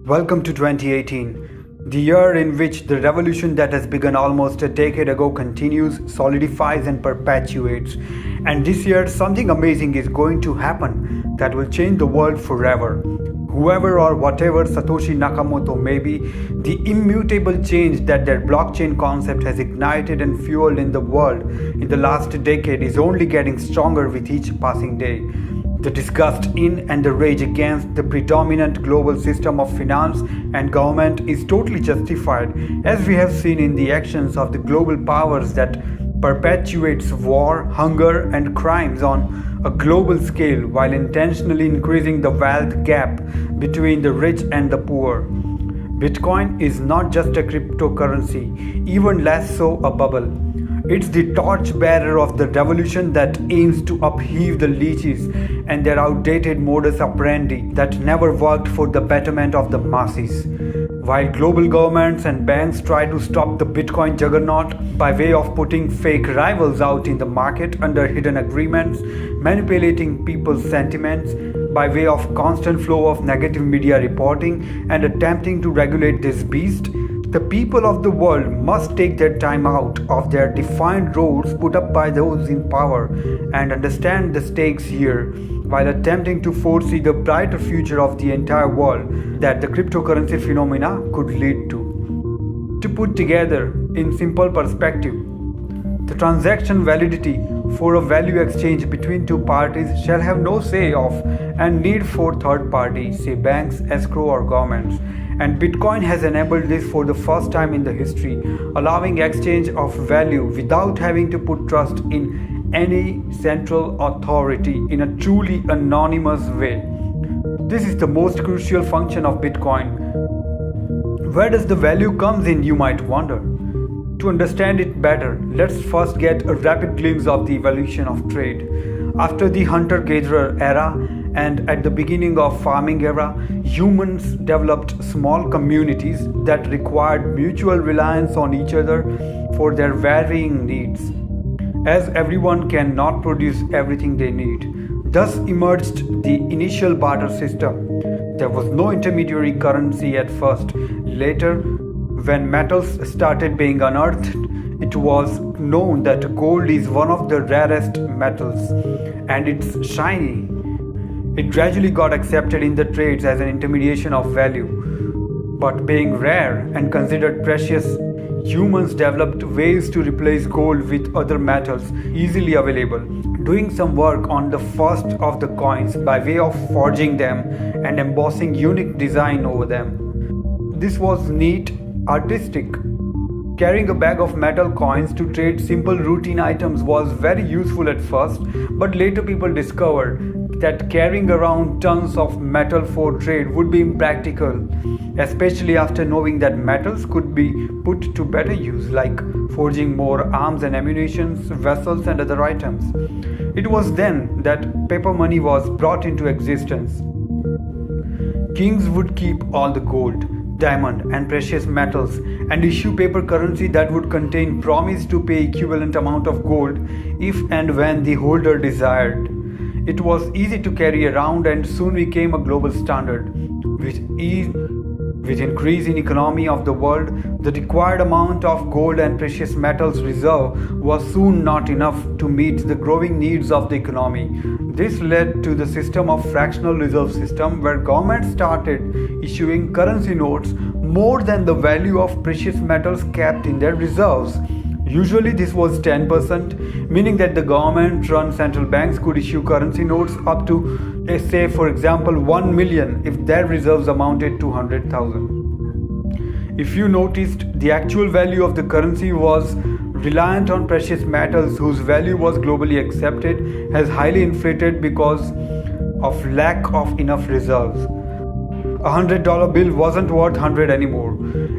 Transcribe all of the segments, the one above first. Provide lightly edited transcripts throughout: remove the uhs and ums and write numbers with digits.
Welcome to 2018, the year in which the revolution that has begun almost a decade ago continues, solidifies, and perpetuates. And this year, something amazing is going to happen that will change the world forever. Whoever or whatever Satoshi Nakamoto may be, the immutable change that their blockchain concept has ignited and fueled in the world in the last decade is only getting stronger with each passing day. The disgust in and the rage against the predominant global system of finance and government is totally justified, as we have seen in the actions of the global powers that perpetuates war, hunger, and crimes on a global scale while intentionally increasing the wealth gap between the rich and the poor. Bitcoin is not just a cryptocurrency, even less so a bubble. It's the torchbearer of the revolution that aims to upheave the leeches and their outdated modus operandi that never worked for the betterment of the masses. While global governments and banks try to stop the Bitcoin juggernaut by way of putting fake rivals out in the market under hidden agreements, manipulating people's sentiments by way of constant flow of negative media reporting, and attempting to regulate this beast, the people of the world must take their time out of their defined roles put up by those in power and understand the stakes here while attempting to foresee the brighter future of the entire world that the cryptocurrency phenomena could lead to. To put together in simple perspective, the transaction validity for a value exchange between two parties shall have no say of and need for third parties, say banks, escrow, or governments. And Bitcoin has enabled this for the first time in the history, allowing exchange of value without having to put trust in any central authority in a truly anonymous way. This is the most crucial function of Bitcoin. Where does the value comes in, you might wonder? To understand it better, let's first get a rapid glimpse of the evolution of trade. After the hunter-gatherer era and at the beginning of farming era, humans developed small communities that required mutual reliance on each other for their varying needs, as everyone cannot produce everything they need. Thus emerged the initial barter system. There was no intermediary currency at first. Later, when metals started being unearthed, it was known that gold is one of the rarest metals, and it's shiny. It gradually got accepted in the trades as an intermediation of value. But being rare and considered precious, humans developed ways to replace gold with other metals easily available, doing some work on the first of the coins by way of forging them and embossing unique design over them. This was neat, artistic. Carrying a bag of metal coins to trade simple routine items was very useful at first, but later people discovered that carrying around tons of metal for trade would be impractical, especially after knowing that metals could be put to better use, like forging more arms and ammunition, vessels, and other items. It was then that paper money was brought into existence. Kings would keep all the gold, diamond, and precious metals and issue paper currency that would contain promise to pay equivalent amount of gold if and when the holder desired. It was easy to carry around and soon became a global standard. With increase in economy of the world, the required amount of gold and precious metals reserve was soon not enough to meet the growing needs of the economy. This led to the system of fractional reserve system, where governments started issuing currency notes more than the value of precious metals kept in their reserves. Usually this was 10%, meaning that the government-run central banks could issue currency notes up to, say for example, 1 million if their reserves amounted to 100,000. If you noticed, the actual value of the currency was reliant on precious metals whose value was globally accepted as highly inflated because of lack of enough reserves. A $100 bill wasn't worth 100 anymore.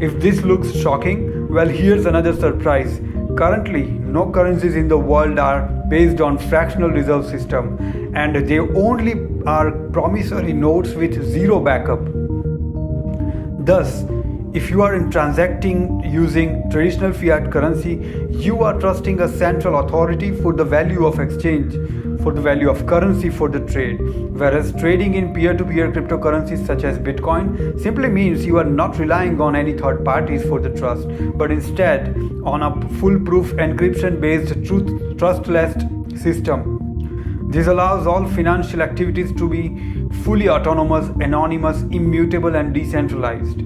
If this looks shocking, well, here's another surprise. Currently, no currencies in the world are based on fractional reserve system, and they only are promissory notes with zero backup. Thus, if you are transacting using traditional fiat currency, you are trusting a central authority for the value of exchange for the value of currency for the trade. Whereas trading in peer-to-peer cryptocurrencies such as Bitcoin simply means you are not relying on any third parties for the trust, but instead on a foolproof encryption-based trustless system. This allows all financial activities to be fully autonomous, anonymous, immutable, and decentralized.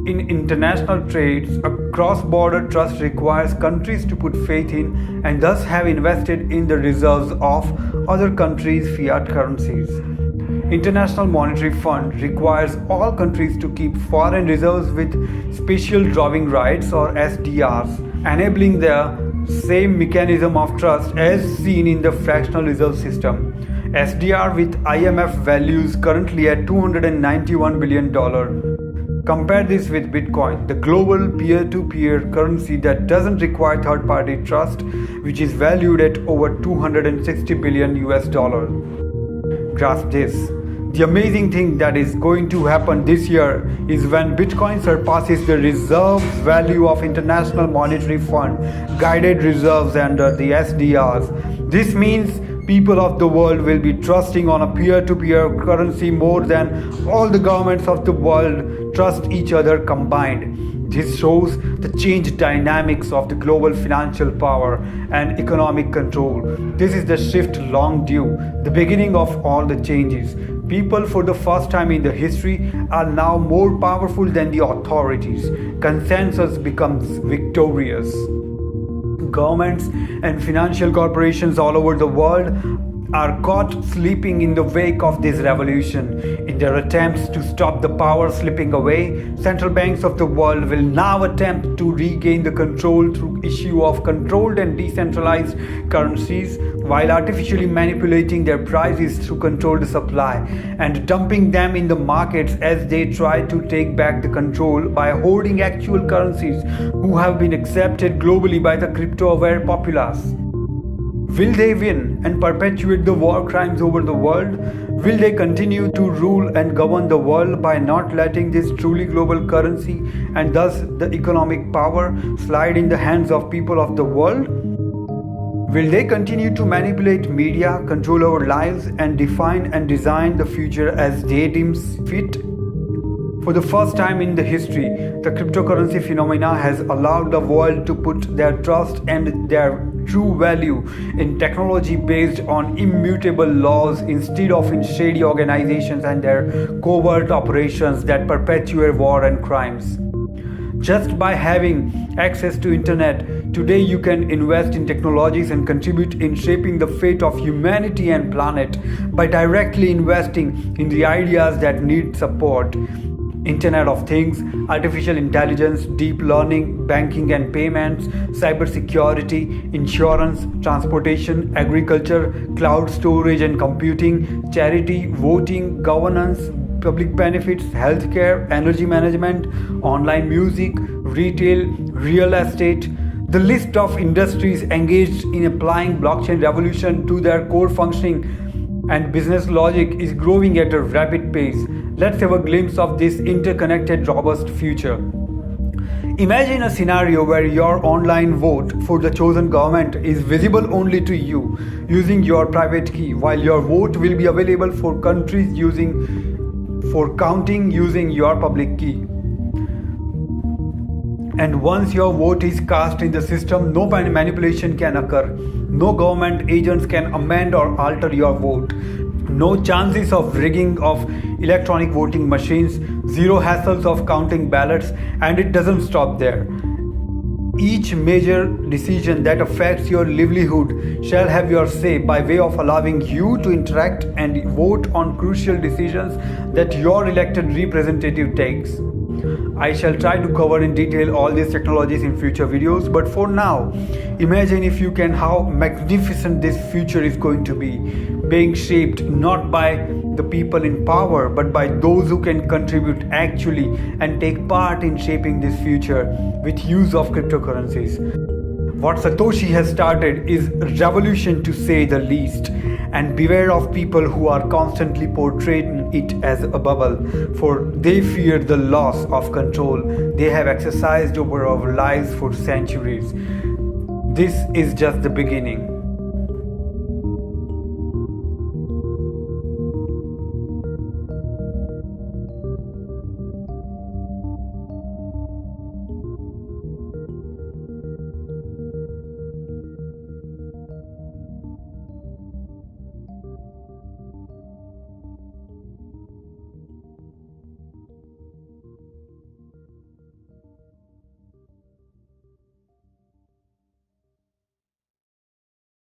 In international trades, a cross-border trust requires countries to put faith in and thus have invested in the reserves of other countries' fiat currencies. International Monetary Fund requires all countries to keep foreign reserves with special drawing rights or SDRs, enabling the same mechanism of trust as seen in the fractional reserve system. SDR with IMF values currently at $291 billion. Compare this with Bitcoin, the global peer-to-peer currency that doesn't require third-party trust, which is valued at over 260 billion US dollar. Grasp this. The amazing thing that is going to happen this year is when Bitcoin surpasses the reserve value of International Monetary Fund guided reserves under the SDRs. This means people of the world will be trusting on a peer-to-peer currency more than all the governments of the world trust each other combined. This shows the changed dynamics of the global financial power and economic control. This is the shift long due, the beginning of all the changes. People for the first time in the history are now more powerful than the authorities. Consensus becomes victorious. Governments and financial corporations all over the world are caught sleeping in the wake of this revolution. In their attempts to stop the power slipping away, central banks of the world will now attempt to regain the control through issue of controlled and decentralized currencies, while artificially manipulating their prices through controlled supply and dumping them in the markets as they try to take back the control by hoarding actual currencies who have been accepted globally by the crypto-aware populace. Will they win and perpetuate the war crimes over the world? Will they continue to rule and govern the world by not letting this truly global currency and thus the economic power slide in the hands of people of the world? Will they continue to manipulate media, control our lives, and define and design the future as they deem fit? For the first time in the history, the cryptocurrency phenomena has allowed the world to put their trust and their true value in technology based on immutable laws instead of in shady organizations and their covert operations that perpetuate war and crimes. Just by having access to internet, today you can invest in technologies and contribute in shaping the fate of humanity and planet by directly investing in the ideas that need support. Internet of Things, artificial intelligence, deep learning, banking and payments, cybersecurity, insurance, transportation, agriculture, cloud storage and computing, charity, voting, governance, public benefits, healthcare, energy management, online music, retail, real estate. The list of industries engaged in applying blockchain revolution to their core functioning and business logic is growing at a rapid pace. Let's have a glimpse of this interconnected, robust future. Imagine a scenario where your online vote for the chosen government is visible only to you using your private key, while your vote will be available for countries for counting using your public key. And once your vote is cast in the system, no manipulation can occur. No government agents can amend or alter your vote. No chances of rigging of electronic voting machines, zero hassles of counting ballots, and it doesn't stop there. Each major decision that affects your livelihood shall have your say by way of allowing you to interact and vote on crucial decisions that your elected representative takes. I shall try to cover in detail all these technologies in future videos, but for now, imagine if you can how magnificent this future is going to be, being shaped not by the people in power, but by those who can contribute actually and take part in shaping this future with use of cryptocurrencies. What Satoshi has started is a revolution to say the least, and beware of people who are constantly portraying it as a bubble, for they fear the loss of control they have exercised over our lives for centuries. This is just the beginning.